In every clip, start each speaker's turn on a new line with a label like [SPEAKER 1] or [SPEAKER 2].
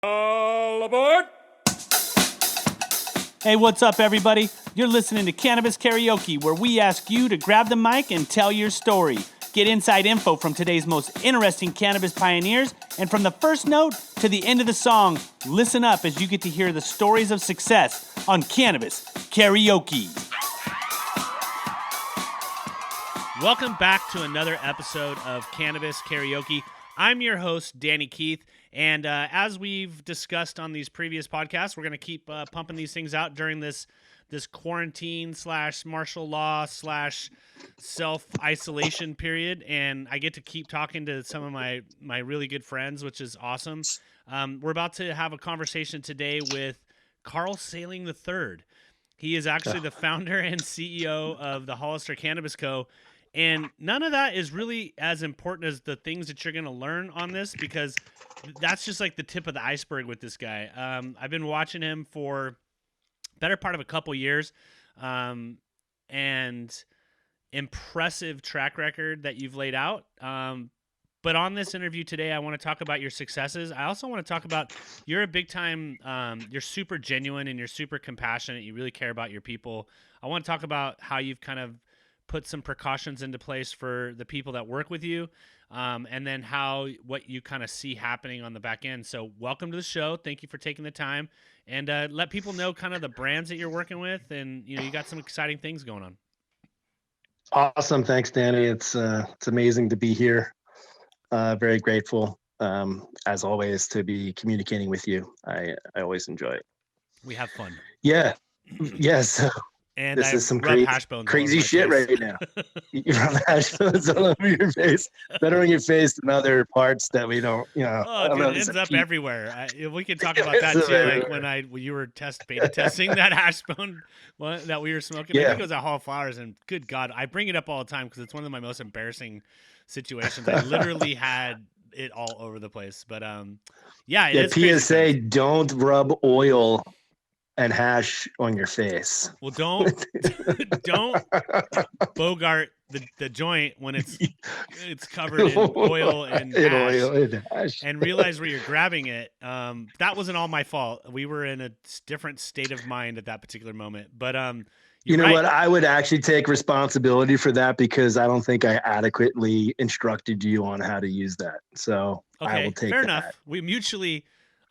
[SPEAKER 1] All aboard!
[SPEAKER 2] Hey, what's up, everybody? You're listening to Cannabis Karaoke, where we ask you to grab the mic and tell your story. Get inside info from today's most interesting cannabis pioneers, and from the first note to the end of the song, listen up as you get to hear the stories of success on Cannabis Karaoke. Welcome back to another episode of Cannabis Karaoke. I'm your host, Danny Keith, and as we've discussed on these previous podcasts, we're going to keep pumping these things out during this quarantine / martial law / self-isolation period, and I get to keep talking to some of my really good friends, which is awesome. We're about to have a conversation today with Carl Sailing III. He is actually the founder and CEO of the Hollister Cannabis Co., and none of that is really as important as the things that you're going to learn on this, because that's just like the tip of the iceberg with this guy. I've been watching him for better part of a couple years, and impressive track record that you've laid out. But on this interview today, I want to talk about your successes. I also want to talk about you're a big time, you're super genuine and you're super compassionate. You really care about your people. I want to talk about how you've kind of put some precautions into place for the people that work with you, and then what you kind of see happening on the back end. So welcome to the show. Thank you for taking the time, and let people know kind of the brands that you're working with, and you got some exciting things going on.
[SPEAKER 3] Awesome. Thanks, Danny. It's amazing to be here. Very grateful, as always, to be communicating with you. I always enjoy it.
[SPEAKER 2] We have fun.
[SPEAKER 3] Yeah. Yes.
[SPEAKER 2] And
[SPEAKER 3] this is some crazy shit right now. You rub hash bones all over your face. Better on your face than other parts that we don't,
[SPEAKER 2] Oh, dude, it ends up everywhere. We can talk about that too. Like when you were beta testing that hash bone one that we were smoking. Yeah. I think it was at Hallflowers, and good God, I bring it up all the time because it's one of my most embarrassing situations. I literally had it all over the place. But
[SPEAKER 3] PSA, don't rub oil and hash on your face.
[SPEAKER 2] Well, don't bogart the joint when it's covered in oil and hash, and realize where you're grabbing it. That wasn't all my fault. We were in a different state of mind at that particular moment. But
[SPEAKER 3] you know what? I would actually take responsibility for that because I don't think I adequately instructed you on how to use that. So
[SPEAKER 2] okay,
[SPEAKER 3] I will take
[SPEAKER 2] fair
[SPEAKER 3] that.
[SPEAKER 2] enough. We mutually.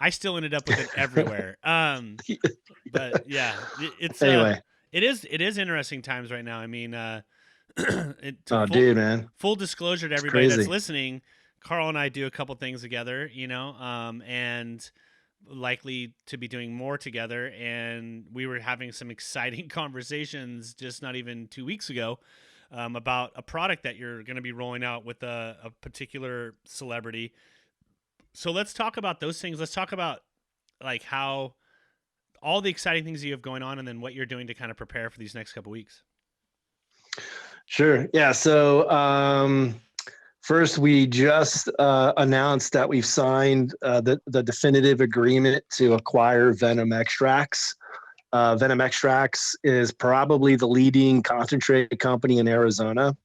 [SPEAKER 2] I still ended up with it everywhere. But yeah, it's
[SPEAKER 3] anyway.
[SPEAKER 2] It is interesting times right now. I mean,
[SPEAKER 3] dude, man.
[SPEAKER 2] Full disclosure to everybody that's listening, Carl and I do a couple things together, and likely to be doing more together. And we were having some exciting conversations just not even 2 weeks ago about a product that you're going to be rolling out with a particular celebrity. So let's talk about those things. Let's talk about like how all the exciting things you have going on, and then what you're doing to kind of prepare for these next couple weeks.
[SPEAKER 3] Sure. Yeah. So first, we just announced that we've signed the definitive agreement to acquire Venom Extracts. Venom Extracts is probably the leading concentrate company in Arizona,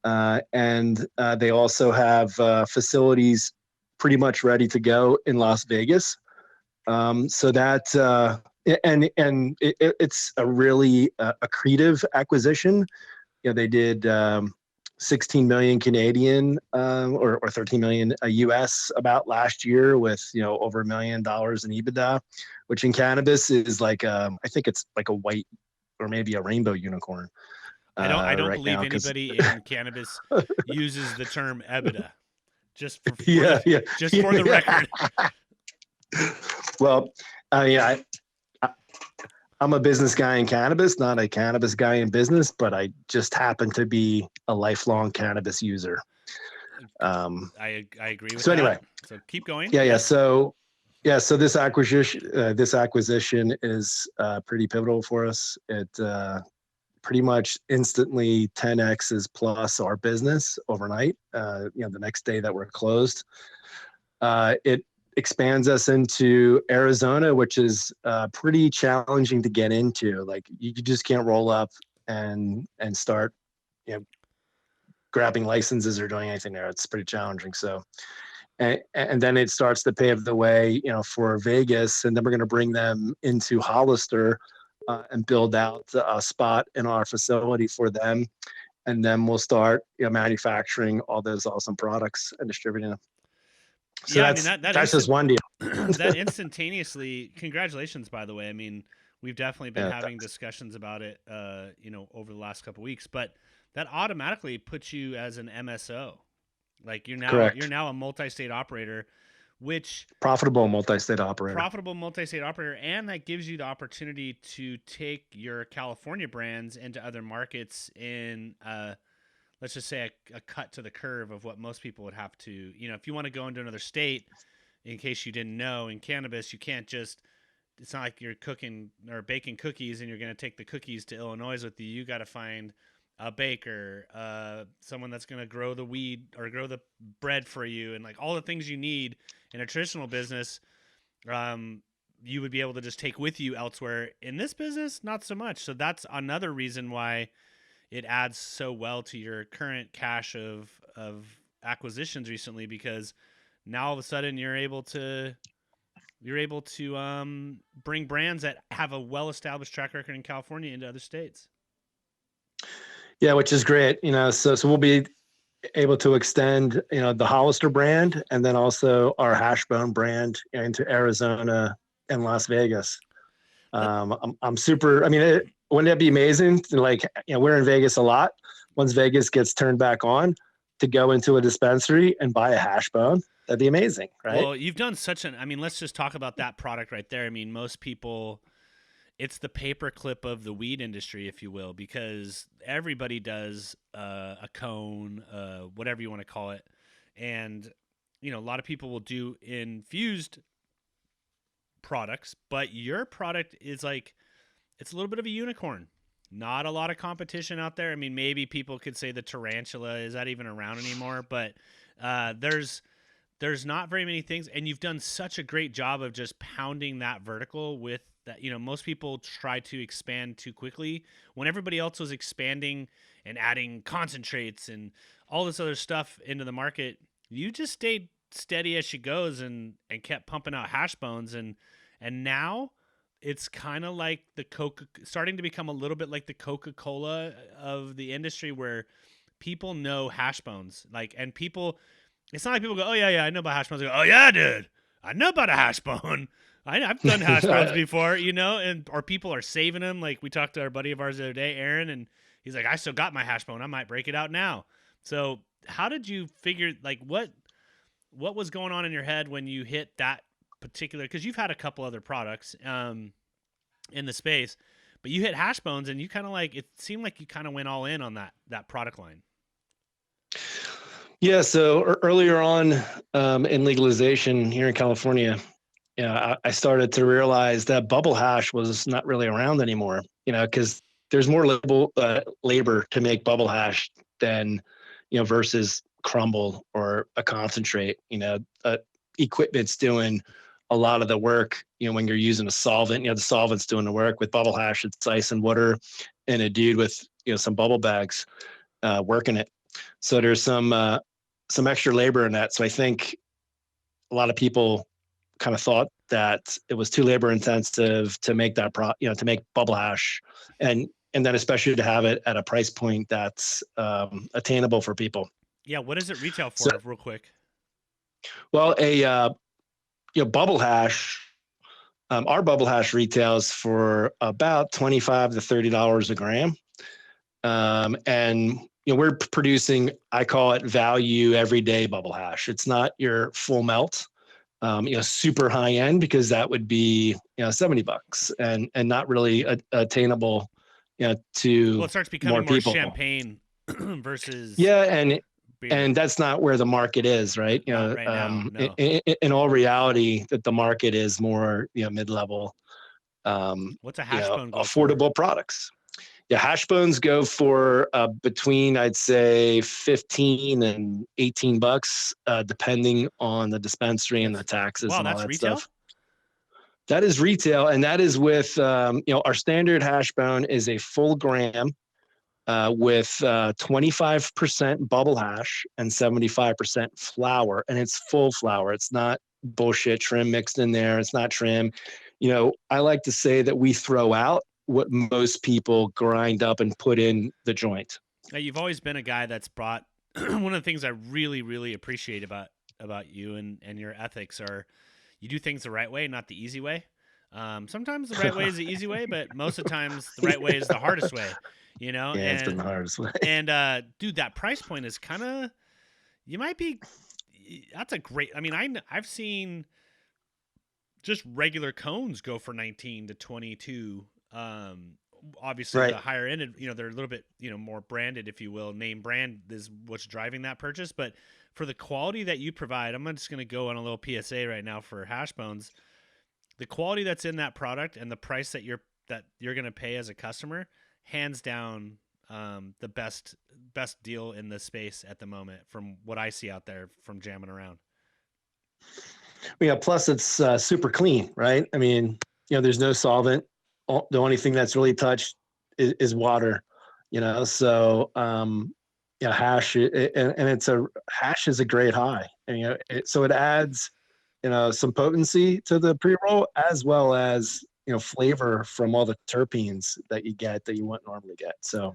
[SPEAKER 3] and they also have facilities pretty much ready to go in Las Vegas. So that it's a really accretive acquisition. They did 16 million Canadian or 13 million US about last year with over $1 million in EBITDA, which in cannabis is like I think it's like a white or maybe a rainbow unicorn.
[SPEAKER 2] I don't believe anybody in cannabis uses the term EBITDA. Just for the record.
[SPEAKER 3] Well, I'm a business guy in cannabis, not a cannabis guy in business, but I just happen to be a lifelong cannabis user.
[SPEAKER 2] I agree with that.
[SPEAKER 3] So anyway,
[SPEAKER 2] so keep going.
[SPEAKER 3] Yeah. So this acquisition is pretty pivotal for us. It pretty much instantly 10x's plus our business overnight. The next day that we're closed, it expands us into Arizona, which is pretty challenging to get into. Like you just can't roll up and start, grabbing licenses or doing anything there. It's pretty challenging. So and then it starts to pave the way, for Vegas, and then we're going to bring them into Hollister and build out a spot in our facility for them, and then we'll start manufacturing all those awesome products and distributing them. So
[SPEAKER 2] yeah, I mean
[SPEAKER 3] that's just one deal.
[SPEAKER 2] that instantaneously. Congratulations, by the way. I mean, we've definitely been having discussions about it, over the last couple of weeks. But that automatically puts you as an MSO. Like you're now a multi-state operator, which
[SPEAKER 3] profitable multi-state operator,
[SPEAKER 2] and that gives you the opportunity to take your California brands into other markets in, let's just say a cut to the curve of what most people would have to, if you want to go into another state. In case you didn't know, in cannabis, you can't just. It's not like you're cooking or baking cookies and you're going to take the cookies to Illinois with you. You got to find a baker, someone that's going to grow the weed or grow the bread for you, and like all the things you need in a traditional business, you would be able to just take with you elsewhere. In this business, not so much. So that's another reason why it adds so well to your current cache of acquisitions recently, because now all of a sudden you're able to bring brands that have a well-established track record in California into other states.
[SPEAKER 3] Yeah, which is great. So we'll be able to extend, the Hollister brand, and then also our Hashbone brand into Arizona and Las Vegas. I'm super. I mean, wouldn't that be amazing? Like, we're in Vegas a lot. Once Vegas gets turned back on, to go into a dispensary and buy a Hashbone, that'd be amazing, right?
[SPEAKER 2] Well, you've done let's just talk about that product right there. I mean, most people, it's the paperclip of the weed industry, if you will, because everybody does a cone, whatever you want to call it. And, a lot of people will do infused products, but your product is like, it's a little bit of a unicorn. Not a lot of competition out there. I mean, maybe people could say the tarantula, is that even around anymore? But there's not very many things, and you've done such a great job of just pounding that vertical with that. Most people try to expand too quickly when everybody else was expanding and adding concentrates and all this other stuff into the market. You just stayed steady as she goes and kept pumping out Hashbones, and now it's kind of like starting to become a little bit like the Coca-Cola of the industry, where people know Hashbones. And people, it's not like people go, oh yeah, I know about Hashbones. They go, oh yeah, dude, I know about a Hashbone. I've done Hashbones before, or people are saving them. Like we talked to our buddy of ours the other day, Aaron, and he's like, I still got my Hashbone. I might break it out now. So how did you figure, what was going on in your head when you hit that particular, because you've had a couple other products in the space, but you hit Hashbones and you kind of it seemed like you kind of went all in on that product line.
[SPEAKER 3] Yeah. So earlier on in legalization here in California, I started to realize that bubble hash was not really around anymore, because there's more labor to make bubble hash than, versus crumble or a concentrate. Equipment's doing a lot of the work, when you're using a solvent. The solvent's doing the work. With bubble hash, it's ice and water and a dude with some bubble bags working it. So there's some extra labor in that. So I think a lot of people kind of thought that it was too labor intensive to make that to make bubble hash, and then especially to have it at a price point that's attainable for people.
[SPEAKER 2] Yeah, what does it retail for, real quick?
[SPEAKER 3] Well, bubble hash, our bubble hash retails for about $25 to $30 a gram. And we're producing, I call it value everyday bubble hash. It's not your full melt, super high end, because that would be $70 and not really attainable to
[SPEAKER 2] well, it starts becoming more
[SPEAKER 3] people.
[SPEAKER 2] Champagne versus
[SPEAKER 3] and that's not where the market is, right?
[SPEAKER 2] Right now, no.
[SPEAKER 3] In all reality, that the market is more mid-level.
[SPEAKER 2] What's a Hashbone go
[SPEAKER 3] affordable
[SPEAKER 2] for?
[SPEAKER 3] Products? Yeah, Hashbones go for between, I'd say, $15 and $18, depending on the dispensary and the taxes and all that
[SPEAKER 2] retail?
[SPEAKER 3] stuff. That is retail, and that is with our standard Hashbone is a full gram with 25% bubble hash and 75% flour, and it's full flour. It's not bullshit trim mixed in there. It's not trim. I like to say that we throw out what most people grind up and put in the joint.
[SPEAKER 2] Now, you've always been a guy that's brought one of the things I really, really appreciate about you and your ethics are you do things the right way, not the easy way. Sometimes the right way is the easy way, but most of the times the right way is the hardest way,
[SPEAKER 3] Yeah, it's been the hardest way.
[SPEAKER 2] And dude, that price point is kind of, that's a great, I've seen just regular cones go for 19 to 22. Obviously
[SPEAKER 3] Right.
[SPEAKER 2] the higher end, they're a little bit, more branded, if you will. Name brand is what's driving that purchase. But for the quality that you provide, I'm just going to go on a little PSA right now for Hash Bones. The quality that's in that product and the price that you're going to pay as a customer, hands down, the best deal in the space at the moment from what I see out there from jamming around.
[SPEAKER 3] Yeah. Plus, it's super clean, right? I mean, there's no solvent. The only thing that's really touched is water. So hash and hash is a great high, and so it adds some potency to the pre-roll as well as flavor from all the terpenes that you wouldn't normally get. So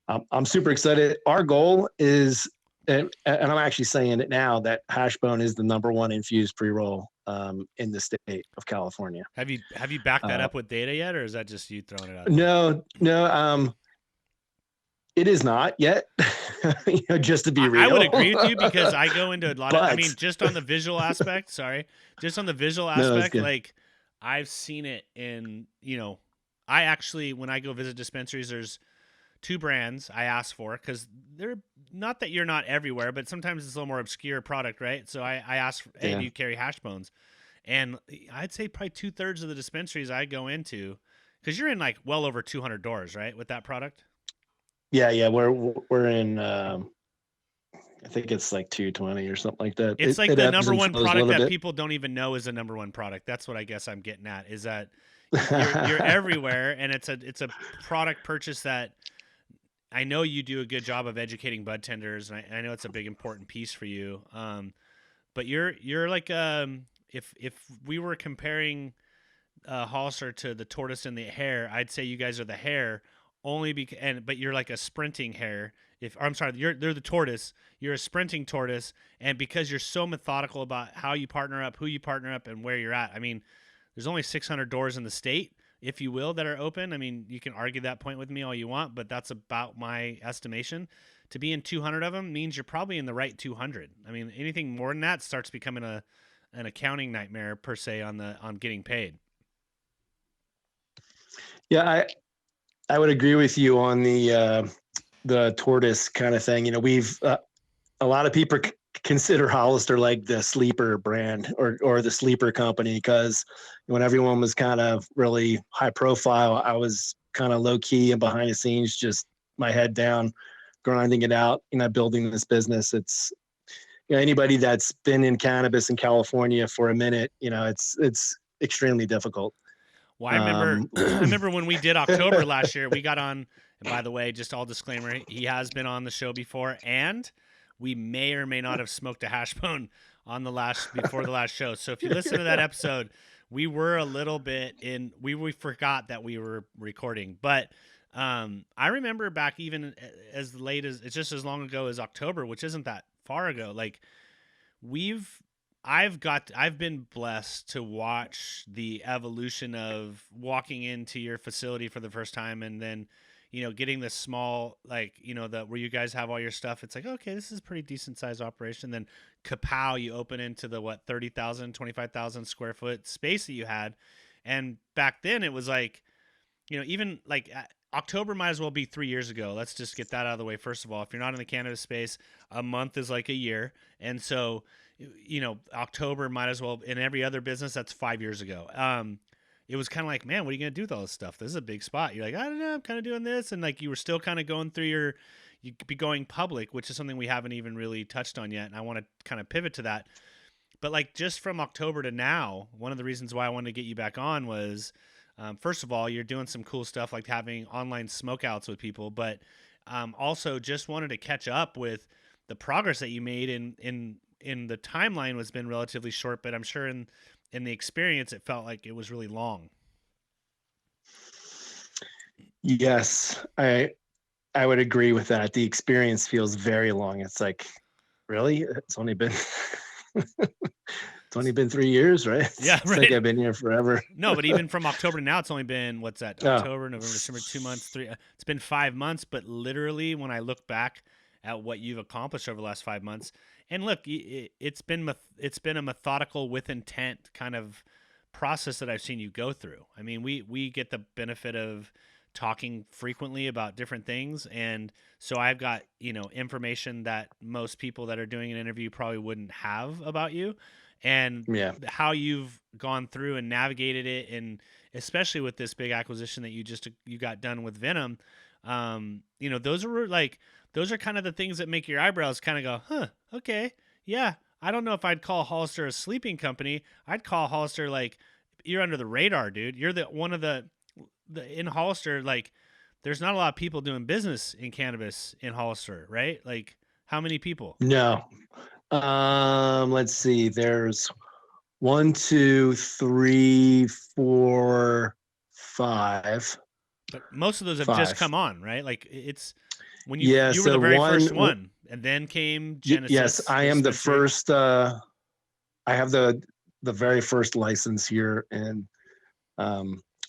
[SPEAKER 3] I'm super excited. Our goal is, and I'm actually saying it now, that Hashbone is the #1 infused pre-roll in the state of California.
[SPEAKER 2] Have you backed that up with data yet, or is that just you throwing it out?
[SPEAKER 3] No. It is not yet. Just to be real,
[SPEAKER 2] I would agree with you because I go into a lot of. Just on the visual aspect. Sorry, just on the visual aspect, like I've seen it in. I actually, when I go visit dispensaries, there's 2 brands I ask for because they're not that you're not everywhere, but sometimes it's a little more obscure product, right? So I ask, hey, do you carry Hash Bones? And I'd say probably 2/3 of the dispensaries I go into, because you're in like well over 200 doors, right, with that product.
[SPEAKER 3] Yeah, we're in. I think it's like 220 or something like that.
[SPEAKER 2] It's like the #1 product that people don't even know is the #1 product. That's what I guess I'm getting at, is that you're everywhere, and it's a product purchase that I know you do a good job of educating bud tenders, and I know it's a big important piece for you. But you're like if we were comparing Hollister to the tortoise and the hare, I'd say you guys are the hare only but you're like a sprinting hare. They're the tortoise. You're a sprinting tortoise, and because you're so methodical about how you partner up, who you partner up, and where you're at. I mean, there's only 600 doors in the state, if you will, that are open. I mean, you can argue that point with me all you want, but that's about my estimation. To be in 200 of them means you're probably in the right 200. I mean, anything more than that starts becoming an accounting nightmare per se on getting paid.
[SPEAKER 3] Yeah, I would agree with you on the tortoise kind of thing. We've a lot of people consider Hollister like the sleeper brand or the sleeper company, because when everyone was kind of really high profile, I was kind of low key and behind the scenes, just my head down, grinding it out, building this business. It's anybody that's been in cannabis in California for a minute, it's extremely difficult.
[SPEAKER 2] Well, I remember when we did October last year, we got on, and by the way, just all disclaimer, he has been on the show before, and we may or may not have smoked a hash bone on before the last show. So if you listen to that episode, we were a little bit we forgot that we were recording. But I remember back even as late as, it's just as long ago as October, which isn't that far ago. Like I've been blessed to watch the evolution of walking into your facility for the first time, and then, getting the small, like, where you guys have all your stuff. It's like, okay, this is a pretty decent sized operation. Then kapow, you open into the 30,000, 25,000 square foot space that you had. And back then it was like, even like October might as well be 3 years ago. Let's just get that out of the way. First of all, if you're not in the cannabis space, a month is like a year. And so, October might as well, in every other business, that's 5 years ago. It was kind of like, man, what are you going to do with all this stuff? This is a big spot. You're like, I don't know, I'm kind of doing this. And like, you were still kind of going through you could be going public, which is something we haven't even really touched on yet. And I want to kind of pivot to that. But like, just from October to now, one of the reasons why I wanted to get you back on was, First of all, you're doing some cool stuff like having online smokeouts with people, but also just wanted to catch up with the progress that you made in the timeline was been relatively short, but I'm sure in the experience it felt like it was really long.
[SPEAKER 3] Yes, I would agree with that. The experience feels very long. It's like, really? It's only been it's only been 3 years, right?
[SPEAKER 2] Yeah,
[SPEAKER 3] It's like
[SPEAKER 2] right.
[SPEAKER 3] I've been here forever.
[SPEAKER 2] No, but even from October to now, it's only been what's that?
[SPEAKER 3] Oh,
[SPEAKER 2] October, November, December, 2 months, three. It's been 5 months. But literally, when I look back at what you've accomplished over the last 5 months, and look, it's been a methodical, with intent kind of process that I've seen you go through. I mean, we get the benefit of talking frequently about different things, and so I've got information that most people that are doing an interview probably wouldn't have about you, and
[SPEAKER 3] yeah.
[SPEAKER 2] how you've gone through and navigated it, and especially with this big acquisition that you got done with Venom. Those are kind of the things that make your eyebrows kind of go, huh, okay, yeah. I don't know if I'd call Hollister a sleeping company. I'd call Hollister like, you're under the radar, dude. You're the one of the in Hollister, like, there's not a lot of people doing business in cannabis in Hollister, right? Like, how many people?
[SPEAKER 3] No. Let's see. There's 1, 2, 3, 4, 5.
[SPEAKER 2] But most of those have just
[SPEAKER 3] 5.
[SPEAKER 2] come on, right? Like, it's when
[SPEAKER 3] Yeah.
[SPEAKER 2] you were the
[SPEAKER 3] So
[SPEAKER 2] very first one, and then came
[SPEAKER 3] yes,
[SPEAKER 2] Genesis
[SPEAKER 3] I am the
[SPEAKER 2] dispensary.
[SPEAKER 3] first. I have the very first license here in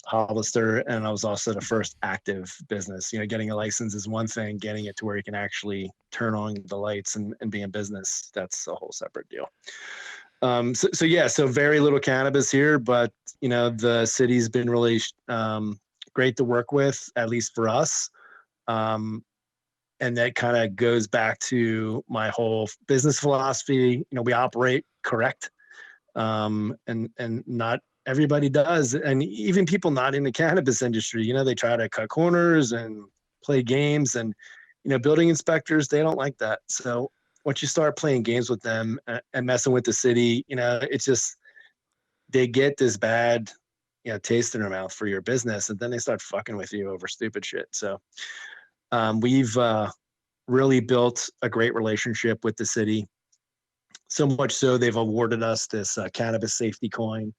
[SPEAKER 3] Hollister, and I was also the first active business. Getting a license is one thing; getting it to where you can actually turn on the lights and be in business, that's a whole separate deal. So yeah, so very little cannabis here, but the city's been really great to work with, at least for us. And that kind of goes back to my whole business philosophy. We operate correct, and not everybody does, and even people not in the cannabis industry, they try to cut corners and play games, and building inspectors, they don't like that. So once you start playing games with them and messing with the city, it's just, they get this bad taste in their mouth for your business, and then they start fucking with you over stupid shit. So we've really built a great relationship with the city, so much so they've awarded us this cannabis safety coin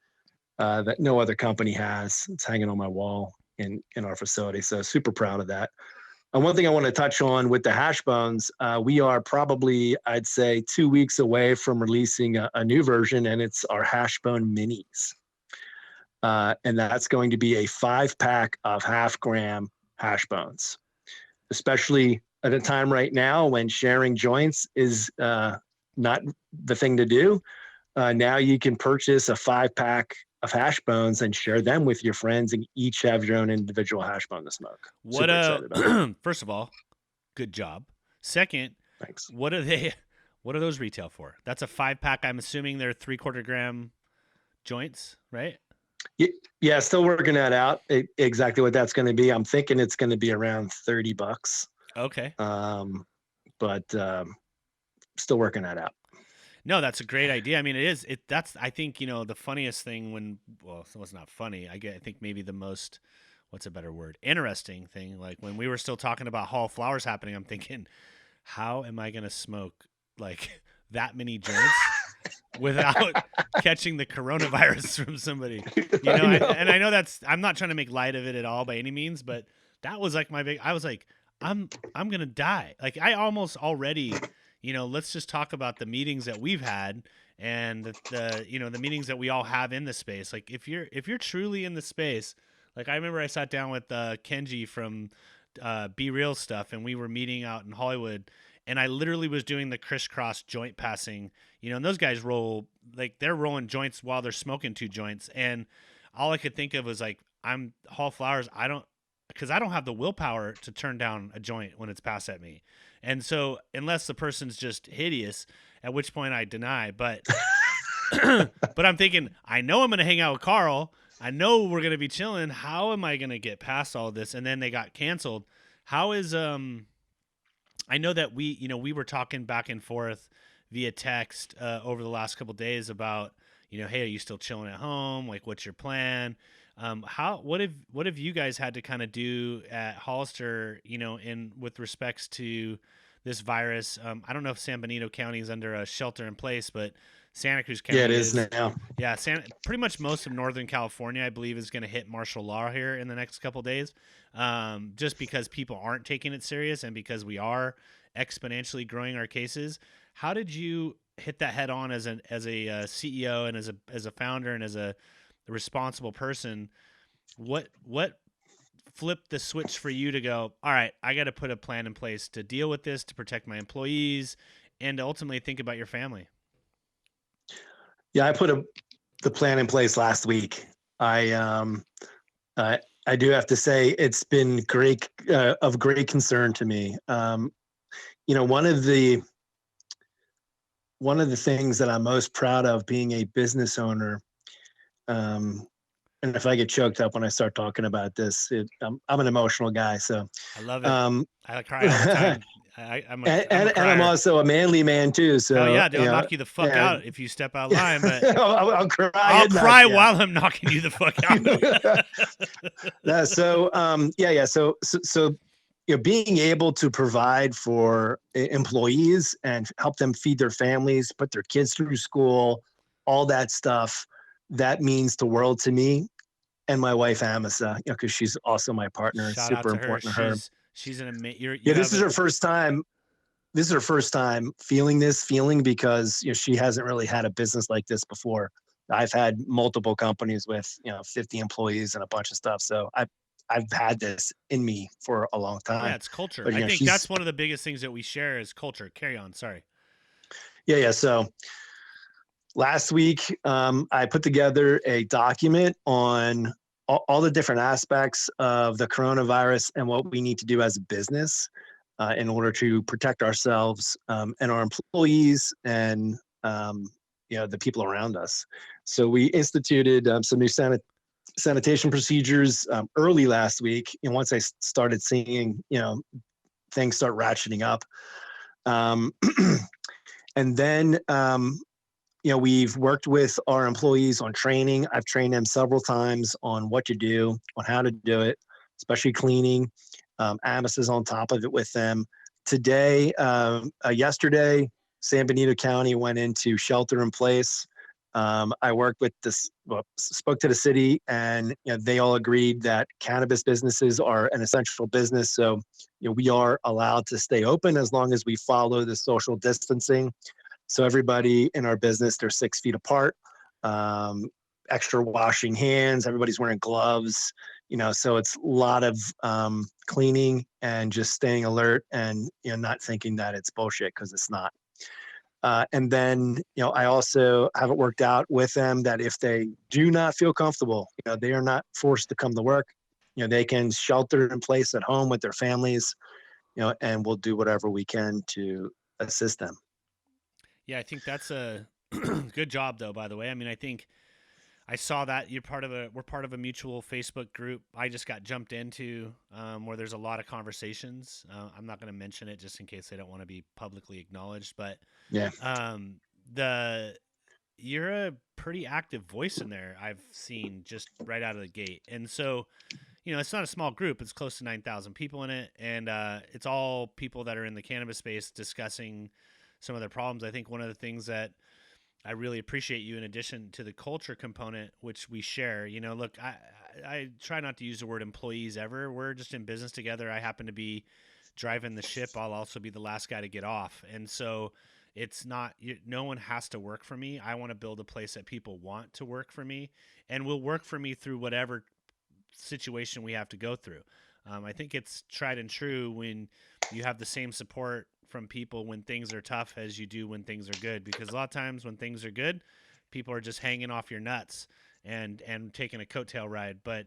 [SPEAKER 3] that no other company has. It's hanging on my wall in our facility. So super proud of that. And one thing I want to touch on with the hash bones, we are probably, I'd say, 2 weeks away from releasing a new version, and it's our hash bone minis. And that's going to be a 5-pack of half-gram hash bones, especially at a time right now when sharing joints is not the thing to do. Now you can purchase a 5-pack of hash bones and share them with your friends, and each have your own individual hash bone to smoke. Super excited about it.
[SPEAKER 2] First of all, good job. Second,
[SPEAKER 3] Thanks.
[SPEAKER 2] what are those retail for? That's a 5-pack. I'm assuming they're 3/4 gram joints, right?
[SPEAKER 3] Yeah, still working that out. Exactly what that's going to be. I'm thinking it's going to be around $30.
[SPEAKER 2] Okay.
[SPEAKER 3] But still working that out.
[SPEAKER 2] No, that's a great idea. I mean, it is. That's, I think, the funniest thing well, it's not funny. I think maybe the most, what's a better word? Interesting thing. Like when we were still talking about Hallflowers happening, I'm thinking, how am I going to smoke like that many joints without catching the coronavirus from somebody? And I know I'm not trying to make light of it at all by any means, but that was like I was like, I'm going to die. Like I almost already, let's just talk about the meetings that we've had and the meetings that we all have in the space. Like if you're truly in the space, like I remember I sat down with Kenji from Be Real stuff, and we were meeting out in Hollywood, and I literally was doing the crisscross joint passing, and those guys they're rolling joints while they're smoking 2 joints. And all I could think of was like, I'm Hallflowers. Because I don't have the willpower to turn down a joint when it's passed at me. And so unless the person's just hideous, at which point I deny, but but I'm thinking, I know I'm going to hang out with Carl. I know we're going to be chilling. How am I going to get past all this? And then they got canceled. How is I know that we were talking back and forth via text over the last couple of days about, hey, are you still chilling at home? Like, what's your plan? What have you guys had to kind of do at Hollister, in with respects to this virus? I don't know if San Benito County is under a shelter in place, but Santa Cruz
[SPEAKER 3] Yeah, it
[SPEAKER 2] County
[SPEAKER 3] is
[SPEAKER 2] is.
[SPEAKER 3] now.
[SPEAKER 2] Yeah, pretty much most of Northern California, I believe, is going to hit martial law here in the next couple days, just because people aren't taking it serious and because we are exponentially growing our cases. How did you hit that head on as a CEO and as a founder and as a responsible person? What flipped the switch for you to go, all right, I got to put a plan in place to deal with this, to protect my employees, and to ultimately think about your family?
[SPEAKER 3] Yeah, I put the plan in place last week. I I do have to say it's been great of great concern to me. One of the things that I'm most proud of being a business owner, um, and if I get choked up when I start talking about this, I'm an emotional guy. So,
[SPEAKER 2] I love it.
[SPEAKER 3] um,
[SPEAKER 2] I cry all the time. I'm a
[SPEAKER 3] and I'm
[SPEAKER 2] crier.
[SPEAKER 3] also a manly man too.
[SPEAKER 2] Hell
[SPEAKER 3] So,
[SPEAKER 2] yeah, dude, I'll knock you the fuck
[SPEAKER 3] and
[SPEAKER 2] out if you step out of line, but
[SPEAKER 3] I'll cry
[SPEAKER 2] I'll
[SPEAKER 3] and knock
[SPEAKER 2] cry
[SPEAKER 3] you out.
[SPEAKER 2] while I'm knocking you the fuck out.
[SPEAKER 3] Yeah. So, being able to provide for employees and help them feed their families, put their kids through school, all that stuff, that means the world to me and my wife Amasa, because she's also my partner. It's
[SPEAKER 2] Shout out
[SPEAKER 3] super
[SPEAKER 2] to her.
[SPEAKER 3] important to her.
[SPEAKER 2] She's an amazing.
[SPEAKER 3] Yeah,
[SPEAKER 2] You have
[SPEAKER 3] this is her first time feeling this feeling because she hasn't really had a business like this before. I've had multiple companies with 50 employees and a bunch of stuff, so I've had this in me for a long
[SPEAKER 2] Yeah,
[SPEAKER 3] time.
[SPEAKER 2] it's culture.
[SPEAKER 3] But
[SPEAKER 2] I think
[SPEAKER 3] she's
[SPEAKER 2] that's one of the biggest things that we share is culture. Carry on. Sorry.
[SPEAKER 3] yeah. So last week, I put together a document on all the different aspects of the coronavirus and what we need to do as a business in order to protect ourselves and our employees and the people around us. So we instituted some new sanitation procedures early last week, and once I started seeing things start ratcheting up, um, and then we've worked with our employees on training. I've trained them several times on what to do, on how to do it, especially cleaning. Amos is on top of it with them. Yesterday, San Benito County went into shelter in place. I worked with spoke to the city, and they all agreed that cannabis businesses are an essential business. So we are allowed to stay open as long as we follow the social distancing. So everybody in our business, they're 6 feet apart, extra washing hands, everybody's wearing gloves, so it's a lot of cleaning and just staying alert and, not thinking that it's bullshit because it's not. And then, I also have it worked out with them that if they do not feel comfortable, they are not forced to come to work. They can shelter in place at home with their families, and we'll do whatever we can to assist them.
[SPEAKER 2] Yeah, I think that's a good job, though. By the way, I mean, I think I saw that we're part of a mutual Facebook group. I just got jumped into where there's a lot of conversations. I'm not going to mention it just in case they don't want to be publicly acknowledged, but
[SPEAKER 3] Yeah.
[SPEAKER 2] the you're a pretty active voice in there. I've seen just right out of the gate, and so it's not a small group. It's close to 9,000 people in it, and it's all people that are in the cannabis space discussing some of their problems. I think one of the things that I really appreciate you, in addition to the culture component, which we share. Look, I try not to use the word employees ever. We're just in business together. I happen to be driving the ship. I'll also be the last guy to get off. And so it's not, no one has to work for me. I want to build a place that people want to work for me and will work for me through whatever situation we have to go through. I think it's tried and true when you have the same support from people when things are tough as you do when things are good, because a lot of times when things are good, people are just hanging off your nuts and taking a coattail ride. But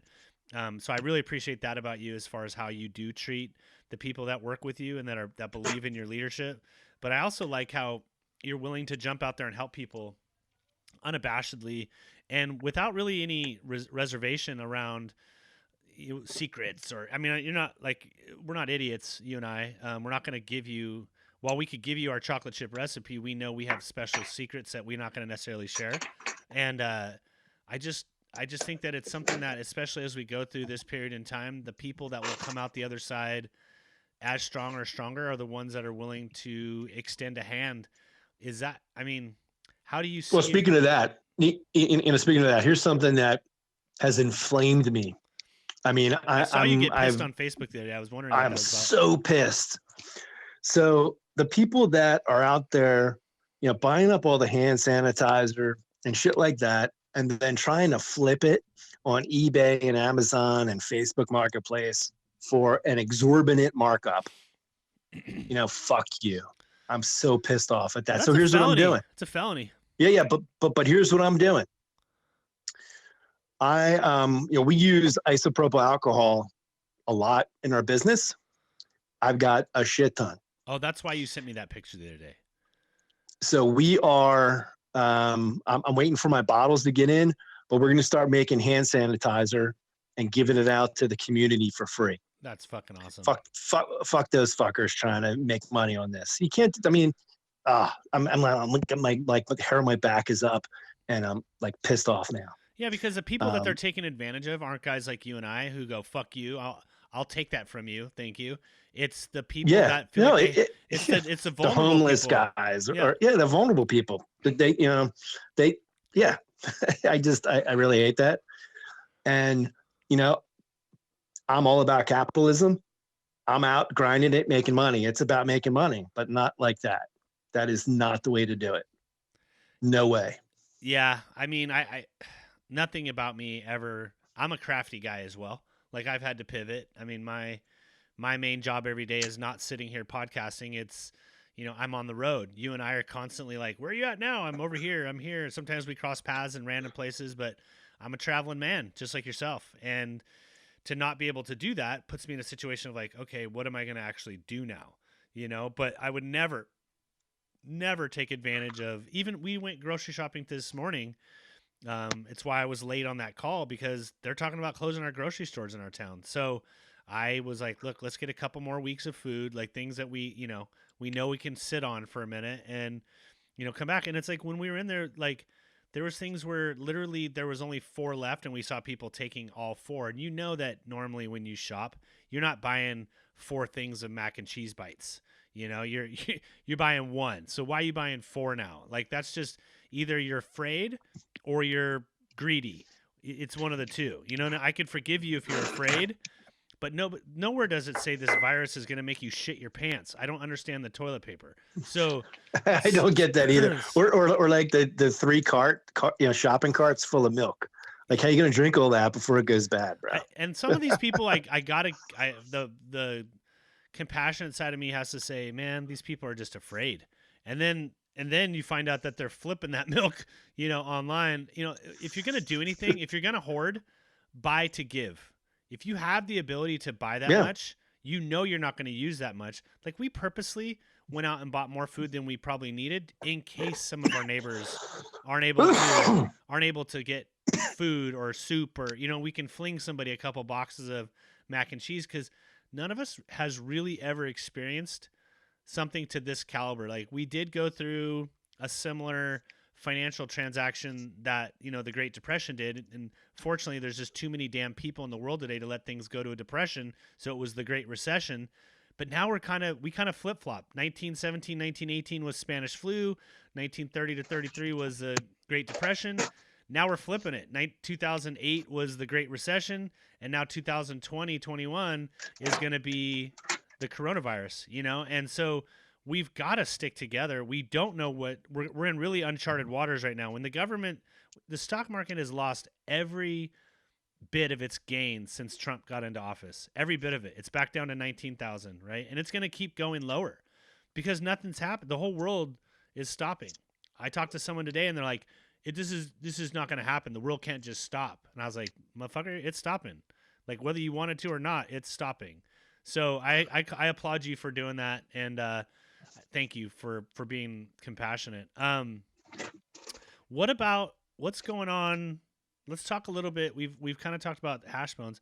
[SPEAKER 2] so I really appreciate that about you as far as how you do treat the people that work with you and that believe in your leadership. But I also like how you're willing to jump out there and help people unabashedly and without really any reservation around secrets. Or I mean, you're not like, we're not idiots, you and I. We're not going to give you, while we could give you our chocolate chip recipe, we know we have special secrets that we're not going to necessarily share. And I just think that it's something that, especially as we go through this period in time, the people that will come out the other side as strong or stronger are the ones that are willing to extend a hand. Is that, I mean, how do you see
[SPEAKER 3] Well, speaking of that, speaking of that, here's something that has inflamed me. I mean,
[SPEAKER 2] I saw you get pissed on Facebook the other day. I was wondering what
[SPEAKER 3] I'm
[SPEAKER 2] that was
[SPEAKER 3] so pissed. So the people that are out there, buying up all the hand sanitizer and shit like that, and then trying to flip it on eBay and Amazon and Facebook Marketplace for an exorbitant markup, fuck you. I'm so pissed off at that.
[SPEAKER 2] That's
[SPEAKER 3] so here's what I'm doing.
[SPEAKER 2] It's a felony.
[SPEAKER 3] Yeah, but here's what I'm doing. We use isopropyl alcohol a lot in our business. I've got a shit ton.
[SPEAKER 2] Oh, that's why you sent me that picture the other day.
[SPEAKER 3] So we are, I'm waiting for my bottles to get in, but we're going to start making hand sanitizer and giving it out to the community for free.
[SPEAKER 2] That's fucking awesome.
[SPEAKER 3] Fuck those fuckers trying to make money on this. You can't, I mean, I'm looking like the hair on my back is up and I'm like pissed off now.
[SPEAKER 2] Yeah, because the people that they're taking advantage of aren't guys like you and I who go, fuck you. I'll take that from you. Thank you. It's the people that feel it's the vulnerable, the
[SPEAKER 3] homeless
[SPEAKER 2] people.
[SPEAKER 3] Guys, or the vulnerable people. They I really hate that. And I'm all about capitalism. I'm out grinding it, making money. It's about making money, but not like that. That is not the way to do it. No way.
[SPEAKER 2] Yeah, I mean, I nothing about me ever. I'm a crafty guy as well. Like I've had to pivot. I mean, my main job every day is not sitting here podcasting. It's, I'm on the road. You and I are constantly like, where are you at now? I'm over here. I'm here. Sometimes we cross paths in random places, but I'm a traveling man, just like yourself. And to not be able to do that puts me in a situation of like, okay, what am I going to actually do now? But I would never take advantage of, even we went grocery shopping this morning. It's why I was late on that call because they're talking about closing our grocery stores in our town. So I was like, look, let's get a couple more weeks of food, like things that we know we can sit on for a minute and, come back. And it's like when we were in there, like there was things where literally there was only 4 left and we saw people taking all 4. And that normally when you shop, you're not buying 4 things of mac and cheese bites. You're buying 1. So why are you buying 4 now? Like that's just either you're afraid or you're greedy. It's one of the two. I could forgive you if you're afraid, but nowhere does it say this virus is going to make you shit your pants. I don't understand the toilet paper. So
[SPEAKER 3] I don't get that either. Or like the 3 shopping carts full of milk. Like how are you going to drink all that before it goes bad, bro?
[SPEAKER 2] And some of these people, the compassionate side of me has to say, man, these people are just afraid. And then you find out that they're flipping that milk, online. If you're going to do anything, if you're going to hoard, buy to give. If you have the ability to buy that much, you're not going to use that much. Like we purposely went out and bought more food than we probably needed in case some of our neighbors aren't able to get food or soup or, we can fling somebody a couple boxes of mac and cheese because none of us has really ever experienced something to this caliber. Like we did go through a similar financial transaction that, the Great Depression did. And fortunately, there's just too many damn people in the world today to let things go to a depression. So it was the Great Recession. But now we kind of flip-flop. 1917, 1918 was Spanish flu. 1930 to 33 was the Great Depression. Now we're flipping it. 2008 was the Great Recession. And now 2020, 21 is going to be the coronavirus, And so we've got to stick together. We don't know we're in really uncharted waters right now. When the stock market has lost every bit of its gain since Trump got into office, every bit of it. It's back down to 19,000, right? And it's going to keep going lower because nothing's happened. The whole world is stopping. I talked to someone today and they're like, this is not going to happen. The world can't just stop. And I was like, motherfucker, it's stopping. Like whether you wanted to or not, it's stopping. So I applaud you for doing that. And, thank you for being compassionate. What about what's going on? Let's talk a little bit. We've kind of talked about hash bones.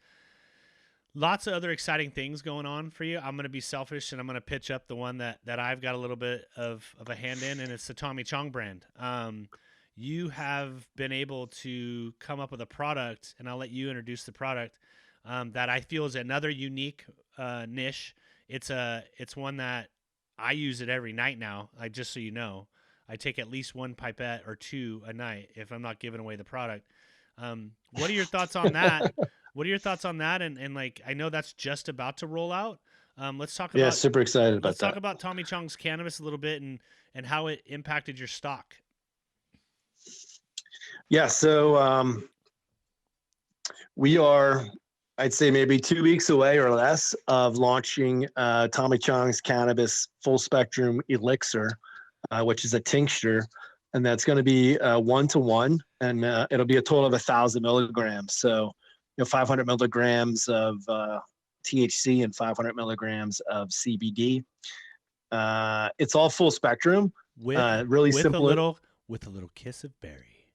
[SPEAKER 2] Lots of other exciting things going on for you. I'm going to be selfish and I'm going to pitch up the one that I've got a little bit of a hand in, and it's the Tommy Chong brand. you have been able to come up with a product, and I'll let you introduce the product, that I feel is another unique niche. It's one that I use it every night now. Just so you know, I take at least one pipette or two a night if I'm not giving away the product. What are your thoughts on that? What are your thoughts on that? And like, I know that's just about to roll out. Let's talk
[SPEAKER 3] Yeah,
[SPEAKER 2] about
[SPEAKER 3] super excited about
[SPEAKER 2] let's talk
[SPEAKER 3] that.
[SPEAKER 2] about Tommy Chong's Cannabis a little bit and how it impacted your stock.
[SPEAKER 3] Yeah, so we are, I'd say, maybe 2 weeks away or less of launching Tommy Chong's Cannabis Full Spectrum Elixir, which is a tincture, and that's going to be 1-to-1, and it'll be a total of 1,000 milligrams. So, 500 milligrams of THC and 500 milligrams of CBD. It's all full spectrum. Really
[SPEAKER 2] with
[SPEAKER 3] simple.
[SPEAKER 2] With a little kiss of berry.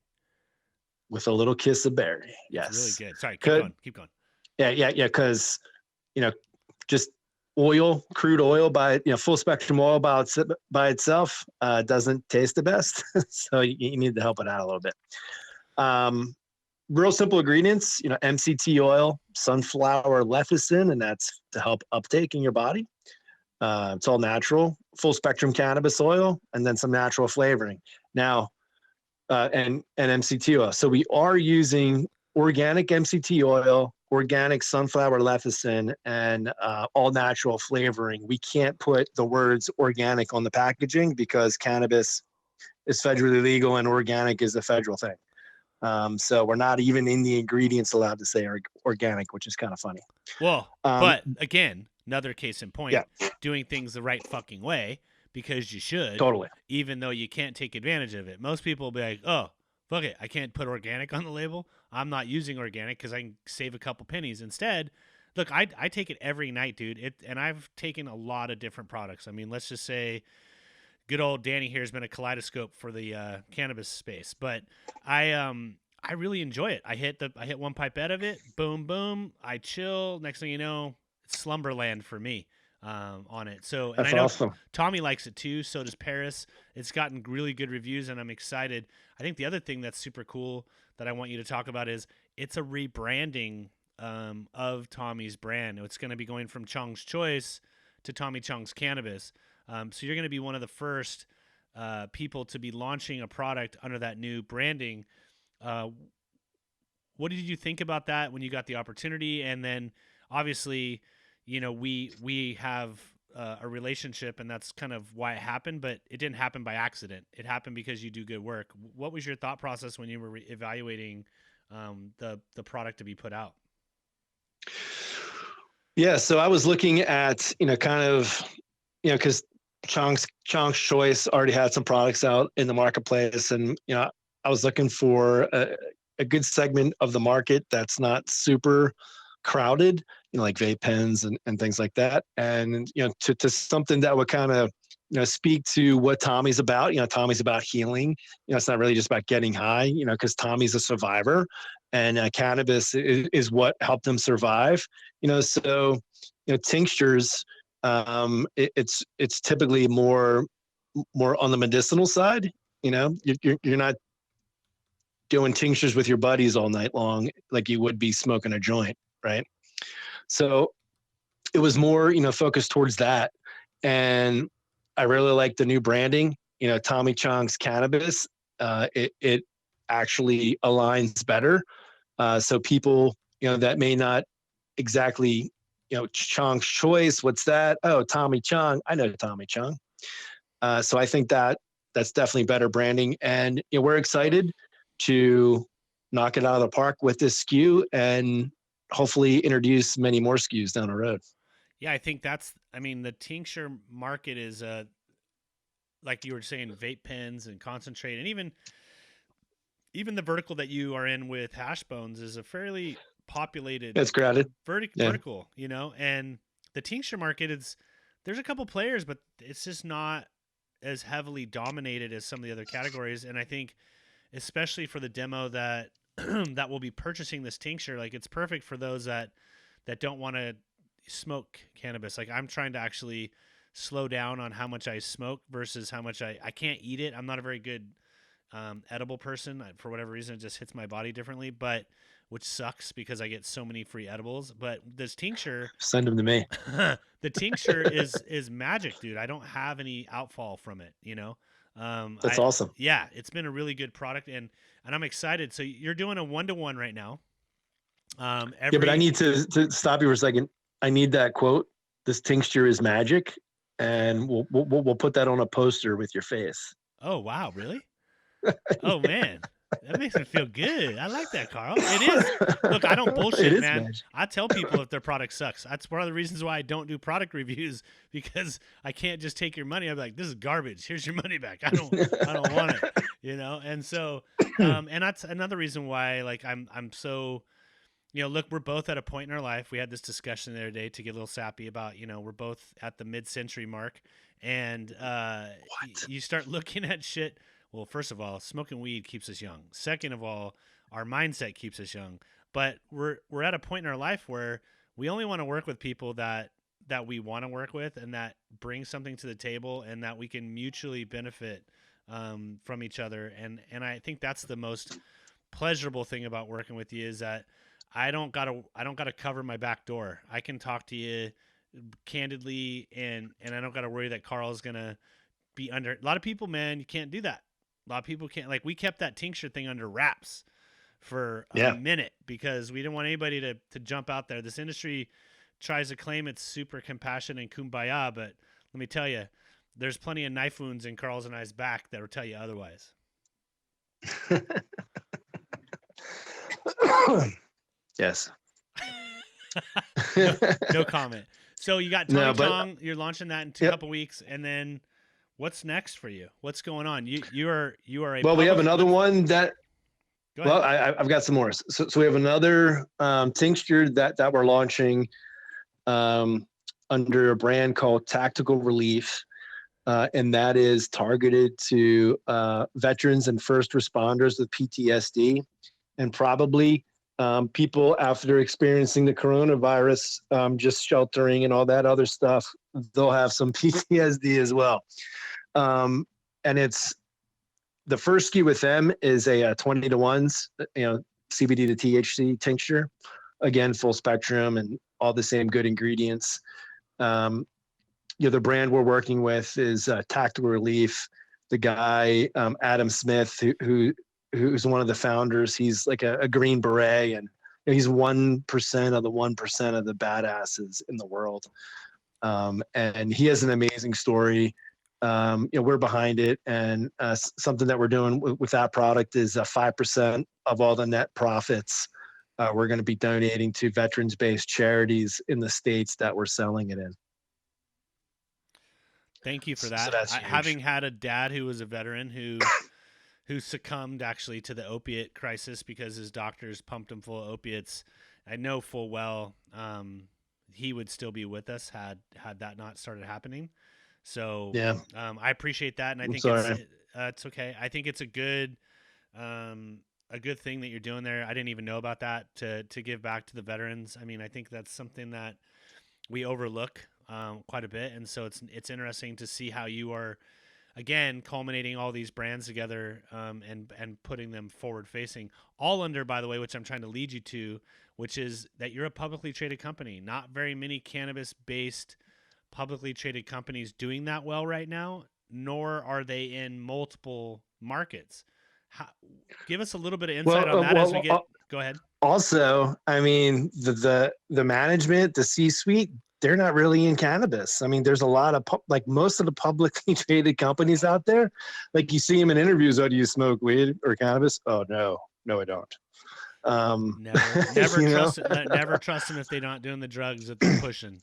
[SPEAKER 3] With a little kiss of berry. Yes.
[SPEAKER 2] It's really good. Sorry, keep
[SPEAKER 3] Could,
[SPEAKER 2] going. Keep going.
[SPEAKER 3] Yeah. Because, just oil, crude oil full spectrum oil by itself doesn't taste the best. So you need to help it out a little bit. Real simple ingredients, MCT oil, sunflower lecithin, and that's to help uptake in your body. It's all natural, full spectrum cannabis oil, and then some natural flavoring. Now, and MCT oil. So we are using organic MCT oil, organic sunflower lecithin, and all natural flavoring. We can't put the words organic on the packaging because cannabis is federally legal and organic is a federal thing. So we're not even in the ingredients allowed to say organic, which is kind of funny.
[SPEAKER 2] Well, but again, another case in point,
[SPEAKER 3] yeah,
[SPEAKER 2] doing things the right fucking way because you should,
[SPEAKER 3] totally.
[SPEAKER 2] even though you can't take advantage of it. Most people will be like, oh, fuck it, I can't put organic on the label. I'm not using organic because I can save a couple pennies. Instead, look, I take it every night, dude. And I've taken a lot of different products. I mean, let's just say good old Danny here has been a kaleidoscope for the cannabis space, but I really enjoy it. I hit one pipette of it, boom, boom. I chill. Next thing you know, it's slumberland for me on it. So, and
[SPEAKER 3] That's
[SPEAKER 2] I know
[SPEAKER 3] awesome.
[SPEAKER 2] Tommy likes it too. So does Paris. It's gotten really good reviews, and I'm excited. I think the other thing that's super cool that I want you to talk about is it's a rebranding of Tommy's brand. It's going to be going from Chong's Choice to Tommy Chong's Cannabis. So you're going to be one of the first people to be launching a product under that new branding. What did you think about that when you got the opportunity? And then obviously, we have a relationship, and that's kind of why it happened, but it didn't happen by accident. It happened because you do good work. What was your thought process when you were evaluating the product to be put out?
[SPEAKER 3] Yeah, so I was looking at, because Chong's Choice already had some products out in the marketplace, and I was looking for a good segment of the market that's not super crowded, like vape pens and things like that, and to something that would kind of speak to what Tommy's about. Tommy's about healing. It's not really just about getting high. Because Tommy's a survivor, and cannabis is what helped him survive. So tinctures. It's typically more on the medicinal side. You're not doing tinctures with your buddies all night long like you would be smoking a joint, right? So it was more focused towards that, and I really like the new branding. Tommy Chong's Cannabis. It actually aligns better, so people that may not exactly Chong's Choice. What's that? Oh, Tommy Chong. I know Tommy Chong. So I think that's definitely better branding, and we're excited to knock it out of the park with this SKU and hopefully introduce many more SKUs down the road.
[SPEAKER 2] Yeah, I think the tincture market is like you were saying, vape pens and concentrate, and even the vertical that you are in with hash bones is a fairly populated.
[SPEAKER 3] It's crowded.
[SPEAKER 2] Vertical, and the tincture market there's a couple players, but it's just not as heavily dominated as some of the other categories. And I think especially for the demo that that will be purchasing this tincture, like it's perfect for those that don't want to smoke cannabis. Like I'm trying to actually slow down on how much I smoke versus how much I can't eat it. I'm not a very good edible person. For whatever reason, it just hits my body differently, but which sucks because I get so many free edibles. But this tincture,
[SPEAKER 3] Send them to me.
[SPEAKER 2] the tincture is magic, dude. I don't have any outfall from it, you know.
[SPEAKER 3] That's awesome.
[SPEAKER 2] Yeah, it's been a really good product, and I'm excited. So you're doing a 1-to-1 right now.
[SPEAKER 3] Yeah, but I need to stop you for a second. I need that quote. This tincture is magic, and we'll put that on a poster with your face.
[SPEAKER 2] Oh wow, really? Oh man, that makes me feel good. I like that, Carl. It is. Look, I don't bullshit, man.
[SPEAKER 3] Magic.
[SPEAKER 2] I tell people if their product sucks. That's one of the reasons why I don't do product reviews, because I can't just take your money. I'm like, this is garbage. Here's your money back. I don't want it. You know. And so, and that's another reason why, like, I'm so. You know, look, we're both at a point in our life. We had this discussion the other day to get a little sappy about, you know, we're both at the mid-century mark, and you start looking at shit. Well, first of all, smoking weed keeps us young. Second of all, our mindset keeps us young. But we're at a point in our life where we only want to work with people that we want to work with and that bring something to the table and that we can mutually benefit from each other. And I think that's the most pleasurable thing about working with you is that I don't gotta cover my back door. I can talk to you candidly, and I don't gotta worry that Carl's gonna be under. A lot of people, man, you can't do that. A lot of people can't. Like, we kept that tincture thing under wraps for a minute because we didn't want anybody to jump out there. This industry tries to claim it's super compassionate and kumbaya, but let me tell you, there's plenty of knife wounds in Carl's and I's back that will tell you otherwise.
[SPEAKER 3] Yes.
[SPEAKER 2] No comment. So you got Tommy Chong. You're launching that in a couple weeks, and then what's next for you? What's going on? You are a.
[SPEAKER 3] Well, we have another one that. Well, I've got some more. So we have another tincture that we're launching under a brand called Tactical Relief, and that is targeted to veterans and first responders with PTSD, and probably people after experiencing the coronavirus, just sheltering and all that other stuff, they'll have some PTSD as well. And it's the first SKU with them is a 20-to-1s, CBD to THC tincture. Again, full spectrum and all the same good ingredients. The brand we're working with is Tactical Relief. The guy, Adam Smith, who's one of the founders, he's like a Green Beret, and he's 1% of the 1% of the badasses in the world. And he has an amazing story. We're behind it, and something that we're doing with that product is 5% of all the net profits we're going to be donating to veterans-based charities in the states that we're selling it in.
[SPEAKER 2] Thank you for that.
[SPEAKER 3] So that's
[SPEAKER 2] having had a dad who was a veteran who succumbed actually to the opiate crisis because his doctors pumped him full of opiates, I know full well he would still be with us had that not started happening. So
[SPEAKER 3] yeah,
[SPEAKER 2] I appreciate that, and I think it's okay. I think it's a good thing that you're doing there. I didn't even know about that to give back to the veterans. I mean, I think that's something that we overlook quite a bit, and so it's interesting to see how you are, again, culminating all these brands together and putting them forward facing, all under, by the way, which I'm trying to lead you to, which is that you're a publicly traded company. Not very many cannabis based publicly traded companies doing that well right now, nor are they in multiple markets. Give us a little bit of insight on that as we get. Go ahead.
[SPEAKER 3] Also, I mean, the management, the C-suite, they're not really in cannabis. I mean, there's a lot of most of the publicly traded companies out there. Like, you see them in interviews. Oh, do you smoke weed or cannabis? Oh, no, I don't.
[SPEAKER 2] Never trust them if they're not doing the drugs that they're pushing.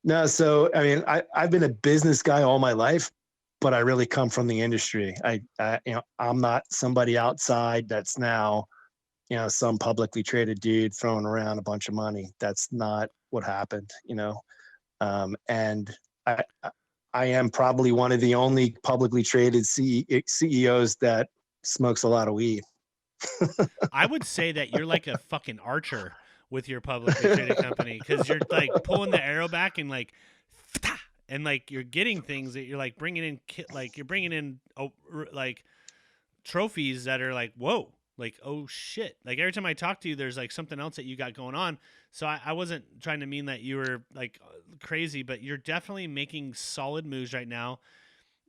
[SPEAKER 3] No, so I mean, I've been a business guy all my life, but I really come from the industry. I'm not somebody outside that's now, some publicly traded dude throwing around a bunch of money. That's not what happened, and I am probably one of the only publicly traded CEOs that smokes a lot of weed.
[SPEAKER 2] I would say that you're like a fucking archer with your publicly traded company, because you're like pulling the arrow back and like you're getting things that you're like bringing in like trophies that are like, whoa, like, oh shit. Like every time I talk to you, there's like something else that you got going on. So I wasn't trying to mean that you were like crazy, but you're definitely making solid moves right now.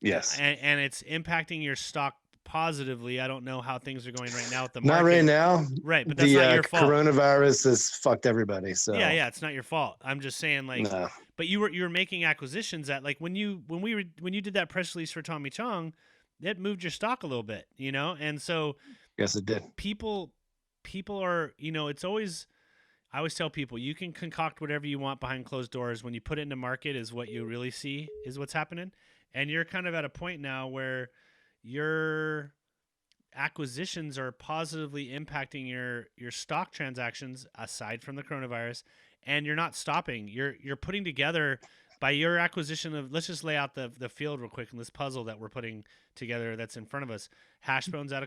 [SPEAKER 3] Yes.
[SPEAKER 2] And it's impacting your stock positively. I don't know how things are going right now with the
[SPEAKER 3] Not
[SPEAKER 2] market.
[SPEAKER 3] right now.
[SPEAKER 2] Right, but that's
[SPEAKER 3] The
[SPEAKER 2] not your fault.
[SPEAKER 3] coronavirus has fucked everybody. So
[SPEAKER 2] yeah, it's not your fault. I'm just saying, like,
[SPEAKER 3] no.
[SPEAKER 2] but you were making acquisitions that, like, when you did that press release for Tommy Chong, it moved your stock a little bit, you know, and so
[SPEAKER 3] Yes, it did.
[SPEAKER 2] people are, you know, it's always, I always tell people, you can concoct whatever you want behind closed doors. When you put it in the market is what you really see is what's happening. And you're kind of at a point now where your acquisitions are positively impacting your stock transactions aside from the coronavirus, and you're not stopping. You're putting together by your acquisition of, let's just lay out the field real quick in this puzzle that we're putting together that's in front of us. Hashbones out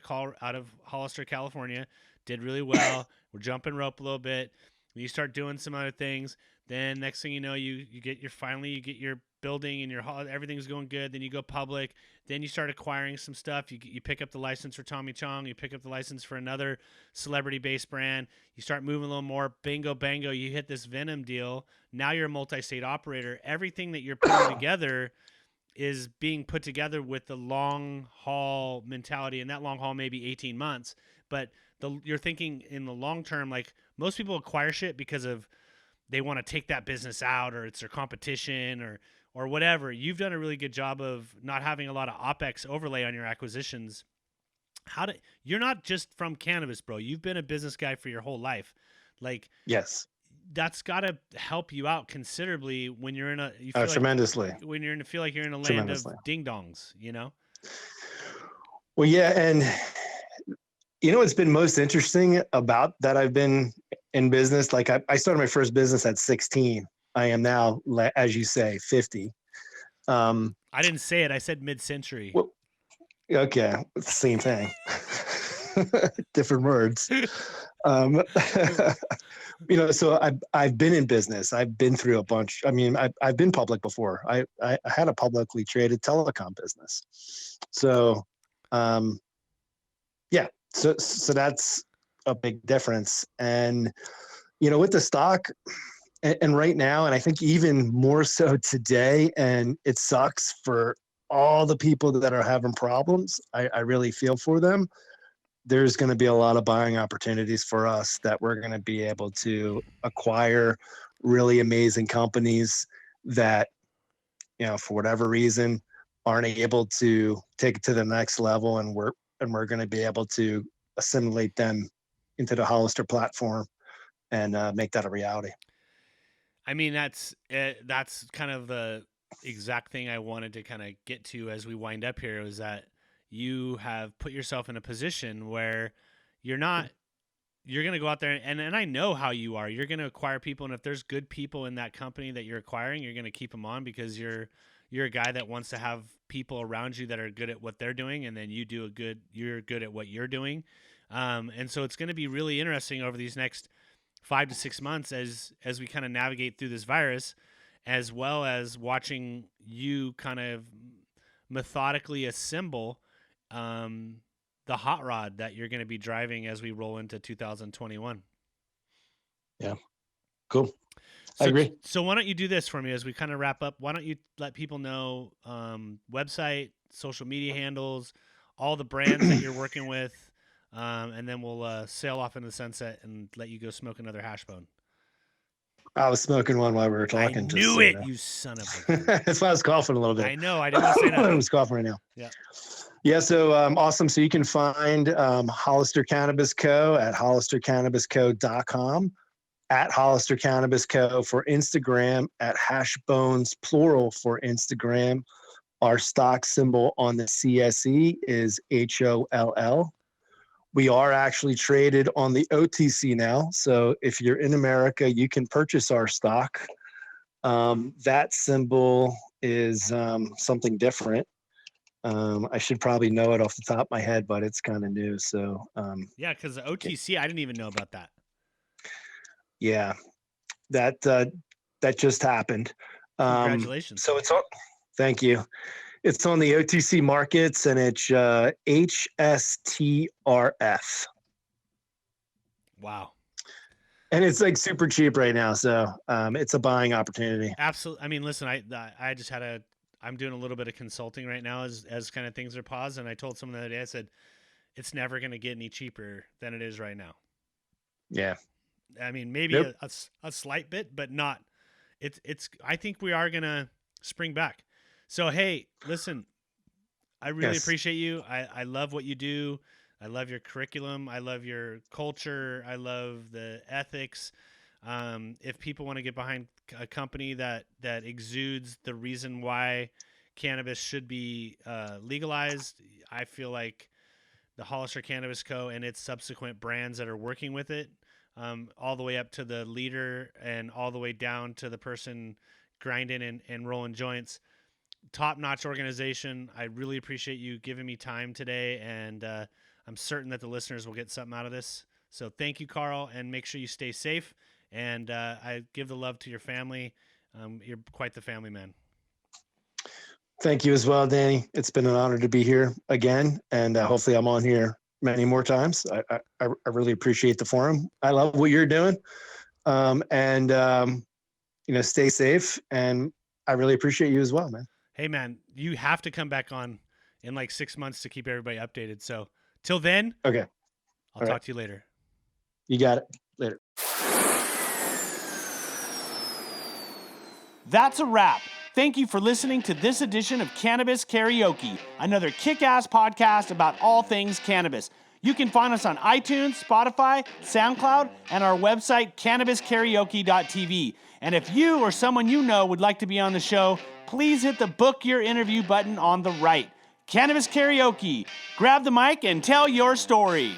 [SPEAKER 2] of Hollister, California, did really well. We're jumping rope a little bit. You start doing some other things. Then next thing you know, you get your building and everything's going good. Then you go public. Then you start acquiring some stuff. You pick up the license for Tommy Chong. You pick up the license for another celebrity-based brand. You start moving a little more. Bingo, bango. You hit this Venom deal. Now you're a multi-state operator. Everything that you're putting together is being put together with the long haul mentality, and that long haul may be 18 months. But you're thinking in the long term. Like most people acquire shit because of they want to take that business out, or it's their competition, or whatever. You've done a really good job of not having a lot of OpEx overlay on your acquisitions. You're not just from cannabis, bro. You've been a business guy for your whole life. Like,
[SPEAKER 3] yes,
[SPEAKER 2] that's got to help you out considerably when you're in
[SPEAKER 3] tremendously.
[SPEAKER 2] When you're in feel like you're in a land of ding dongs, you know?
[SPEAKER 3] Well, yeah. And you know, what's been most interesting about that I've been in business. Like I started my first business at 16. I am now, as you say, 50.
[SPEAKER 2] I didn't say it. I said mid-century.
[SPEAKER 3] Well, okay. Same thing. Different words. You know, so I've been in business. I've been through a bunch. I mean, I've been public before. I had a publicly traded telecom business. So, yeah. So that's a big difference. And, you know, with the stock and right now, and I think even more so today, and it sucks for all the people that are having problems. I really feel for them. There's going to be a lot of buying opportunities for us that we're going to be able to acquire really amazing companies that, you know, for whatever reason aren't able to take it to the next level. And we're going to be able to assimilate them into the Hollister platform and make that a reality.
[SPEAKER 2] I mean, that's kind of the exact thing I wanted to kind of get to as we wind up here, was that you have put yourself in a position where you're going to go out there and I know how you are. You're going to acquire people. And if there's good people in that company that you're acquiring, you're going to keep them on because you're a guy that wants to have people around you that are good at what they're doing. And then you're good at what you're doing. And so it's going to be really interesting over these next 5 to 6 months as we kind of navigate through this virus, as well as watching you kind of methodically assemble the hot rod that you're going to be driving as we roll into 2021.
[SPEAKER 3] Yeah. Cool.
[SPEAKER 2] So,
[SPEAKER 3] I agree.
[SPEAKER 2] So why don't you do this for me as we kind of wrap up? Why don't you let people know website, social media handles, all the brands that you're working with, and then we'll sail off into the sunset and let you go smoke another hash bone.
[SPEAKER 3] I was smoking one while we were talking.
[SPEAKER 2] I knew it, you son of a gun.
[SPEAKER 3] That's why I was coughing a little bit.
[SPEAKER 2] I know. I didn't want to say nothing.
[SPEAKER 3] I was coughing right now.
[SPEAKER 2] Yeah.
[SPEAKER 3] Yeah. So awesome. So you can find Hollister Cannabis Co. at hollistercannabisco.com, at Hollister Cannabis Co. for Instagram, at Hashbones plural for Instagram. Our stock symbol on the CSE is HOLL. We are actually traded on the OTC now. So if you're in America, you can purchase our stock. That symbol is something different. I should probably know it off the top of my head, but it's kind of new. So
[SPEAKER 2] yeah, because the OTC, I didn't even know about that.
[SPEAKER 3] Yeah, that just happened.
[SPEAKER 2] Congratulations.
[SPEAKER 3] So it's all, thank you. It's on the OTC markets, and it's HSTRF.
[SPEAKER 2] Wow.
[SPEAKER 3] And it's like super cheap right now, so it's a buying opportunity.
[SPEAKER 2] Absolutely. I mean, listen, I just I'm doing a little bit of consulting right now as kind of things are paused, and I told someone the other day, I said, it's never going to get any cheaper than it is right now.
[SPEAKER 3] Yeah.
[SPEAKER 2] I mean, maybe
[SPEAKER 3] Nope.
[SPEAKER 2] a slight bit, but not. It's. I think we are gonna spring back. So hey, listen, I really
[SPEAKER 3] Yes.
[SPEAKER 2] appreciate you. I love what you do. I love your curriculum. I love your culture. I love the ethics. If people want to get behind a company that exudes the reason why cannabis should be legalized, I feel like the Hollister Cannabis Co. and its subsequent brands that are working with it, all the way up to the leader and all the way down to the person grinding and rolling joints. Top-notch organization. I really appreciate you giving me time today, and I'm certain that the listeners will get something out of this. So thank you, Carl, and make sure you stay safe. And I give the love to your family. You're quite the family man.
[SPEAKER 3] Thank you as well, Danny. It's been an honor to be here again, and hopefully I'm on here many more times. I really appreciate the forum. I love what you're doing, and stay safe. And I really appreciate you as well, man.
[SPEAKER 2] Hey, man, you have to come back on in like 6 months to keep everybody updated. So till then,
[SPEAKER 3] Okay.
[SPEAKER 2] I'll talk to you later.
[SPEAKER 3] You got it. Later.
[SPEAKER 2] That's a wrap. Thank you for listening to this edition of Cannabis Karaoke, another kick-ass podcast about all things cannabis. You can find us on iTunes, Spotify, SoundCloud, and our website, cannabiskaraoke.tv. And if you or someone you know would like to be on the show, please hit the book your interview button on the right. Cannabis Karaoke. Grab the mic and tell your story.